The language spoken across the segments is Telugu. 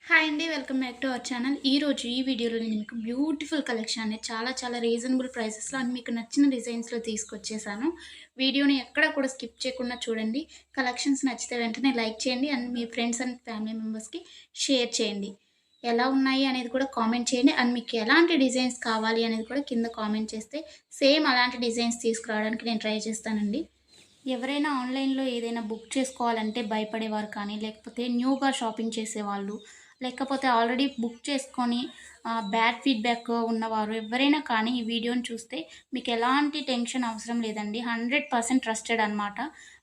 హాయ్ అండి. Welcome back to our channel. ఈరోజు ఈ వీడియోలో నేను మీకు బ్యూటిఫుల్ కలెక్షన్ అనేది చాలా రీజనబుల్ ప్రైసెస్‌లో అండ్ మీకు నచ్చిన డిజైన్స్‌లో తీసుకొచ్చేసాను. వీడియోని ఎక్కడ కూడా స్కిప్ చేయకుండా చూడండి. కలెక్షన్స్ నచ్చితే వెంటనే లైక్ చేయండి and me friends and family మెంబర్స్‌కి షేర్ చేయండి. ఎలా ఉన్నాయి అనేది కూడా కామెంట్ చేయండి. అండ్ మీకు ఎలాంటి డిజైన్స్ కావాలి అనేది కూడా కింద కామెంట్ చేస్తే సేమ్ అలాంటి డిజైన్స్ తీసుకురావడానికి నేను ట్రై చేస్తానండి. ఎవరైనా ఆన్‌లైన్‌లో ఏదైనా బుక్ చేసుకోవాలంటే భయపడేవారు కానీ, లేకపోతే న్యూగా షాపింగ్ చేసేవాళ్ళు, లేకపోతే ఆల్రెడీ బుక్ చేసుకొని బ్యాడ్ ఫీడ్‌బ్యాక్ ఉన్నవారు ఎవరైనా కానీ ఈ వీడియోని చూస్తే మీకు ఎలాంటి టెన్షన్ అవసరం లేదండి. 100% ట్రస్టెడ్ అనమాట.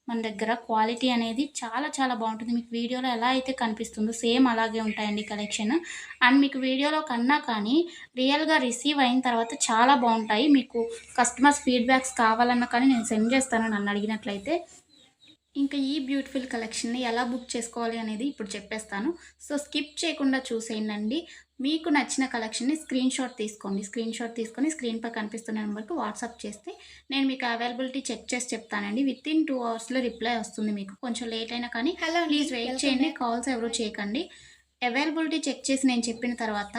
మన దగ్గర క్వాలిటీ అనేది చాలా బావుంటుంది. మీకు వీడియోలో ఎలా అయితే కనిపిస్తుందో సేమ్ అలాగే ఉంటాయండి కలెక్షన్. అండ్ మీకు వీడియోలో కన్నా కానీ రియల్‌గా రిసీవ్ అయిన తర్వాత చాలా బావుంటాయి. మీకు కస్టమర్స్ ఫీడ్‌బ్యాక్స్ కావాలన్నా కానీ నేను సెండ్ చేస్తాను నన్నడిగినట్లయితే. ఇంకా ఈ బ్యూటిఫుల్ కలెక్షన్‌ని ఎలా బుక్ చేసుకోవాలి అనేది ఇప్పుడు చెప్పేస్తాను. సో, స్కిప్ చేయకుండా చూసేయండండి. మీకు నచ్చిన కలెక్షన్‌ని స్క్రీన్‌షాట్ తీసుకోండి. స్క్రీన్‌షాట్ తీసుకొని స్క్రీన్‌పై కనిపిస్తున్న నంబర్‌కి వాట్సాప్ చేస్తే నేను మీకు అవైలబిలిటీ చెక్ చేసి చెప్తానండి. వితిన్ 2 అవర్స్‌లో రిప్లై వస్తుంది మీకు. కొంచెం లేట్ అయినా కానీ హలో అండి. ప్లీజ్ వెయిట్ వెల్కమ్ చేయండి. బ్యాక్. కాల్స్ ఎవరు చేయకండి. అవైలబిలిటీ చెక్ చేసి నేను చెప్పిన తర్వాత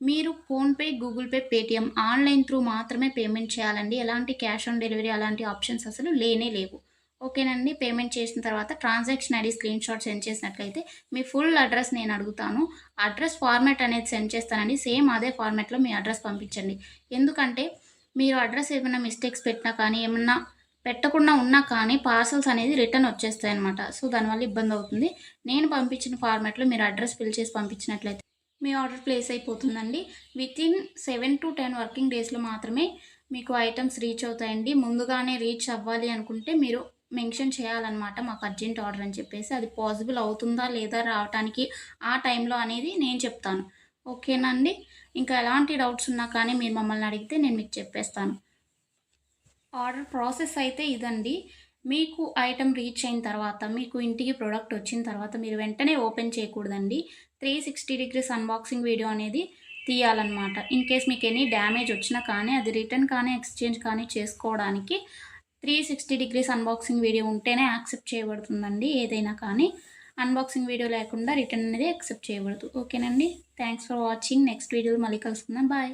మీరు PhonePe, Google pay, Paytm online through మాత్రమే పేమెంట్ చేయాలండి. ఎలాంటి క్యాష్ ఆన్ డెలివరీ అలాంటి ఆప్షన్స్ అసలు లేనే లేవు. ఓకేనండి. పేమెంట్ చేసిన తర్వాత ట్రాన్సాక్షన్ ఐడీ స్క్రీన్‌షాట్ సెండ్ చేసినట్లయితే మీ ఫుల్ అడ్రెస్ నేను అడుగుతాను. అడ్రెస్ ఫార్మాట్ అనేది సెండ్ చేస్తానండి. సేమ్ అదే ఫార్మాట్‌లో మీ అడ్రెస్ పంపించండి. ఎందుకంటే మీరు అడ్రెస్ ఏమైనా మిస్టేక్స్ పెట్టినా కానీ, ఏమన్నా పెట్టకుండా ఉన్నా కానీ పార్సెల్స్ అనేది రిటర్న్ వచ్చేస్తాయన్నమాట. సో, దానివల్ల ఇబ్బందవుతుంది. నేను పంపించిన ఫార్మాట్‌లో మీరు అడ్రెస్ ఫిల్ చేసి పంపించినట్లయితే మీ ఆర్డర్ ప్లేస్ అయిపోతుందండి. వితిన్ 7-10 వర్కింగ్ డేస్‌లో మాత్రమే మీకు ఐటెమ్స్ రీచ్ అవుతాయండి. ముందుగానే రీచ్ అవ్వాలి అనుకుంటే మీరు మెన్షన్ చేయాలన్నమాట. మాకు అర్జెంట్ ఆర్డర్ అని చెప్పేసి. అది పాసిబుల్ అవుతుందా లేదా రావటానికి ఆ టైంలో అనేది నేను చెప్తాను. ఓకేనా అండి? ఇంకా ఎలాంటి డౌట్స్ ఉన్నా కానీ మీరు మమ్మల్ని అడిగితే నేను మీకు చెప్పేస్తాను. ఆర్డర్ ప్రాసెస్ అయితే ఇదండి. మీకు ఐటెమ్ రీచ్ అయిన తర్వాత, మీకు ఇంటికి ప్రొడక్ట్ వచ్చిన తర్వాత మీరు వెంటనే ఓపెన్ చేయకూడదండి. 360 డిగ్రీస్ అన్బాక్సింగ్ వీడియో అనేది తీయాలన్నమాట. ఇన్‌కేస్ మీకు ఎనీ డ్యామేజ్ వచ్చినా కానీ, అది రిటర్న్ కానీ, ఎక్స్‌చేంజ్ కానీ చేసుకోవడానికి 360 డిగ్రీస్ అన్బాక్సింగ్ వీడియో ఉంటేనే యాక్సెప్ట్ చేయబడుతుందండి ఏదైనా కానీ. అన్బాక్సింగ్ వీడియో లేకుండా రిటర్న్ అనేది యాక్సెప్ట్ చేయబడదు. ఓకేనండి. Thanks for watching. నెక్స్ట్ వీడియోలో మళ్ళీ కలుసుకుందాం. బాయ్.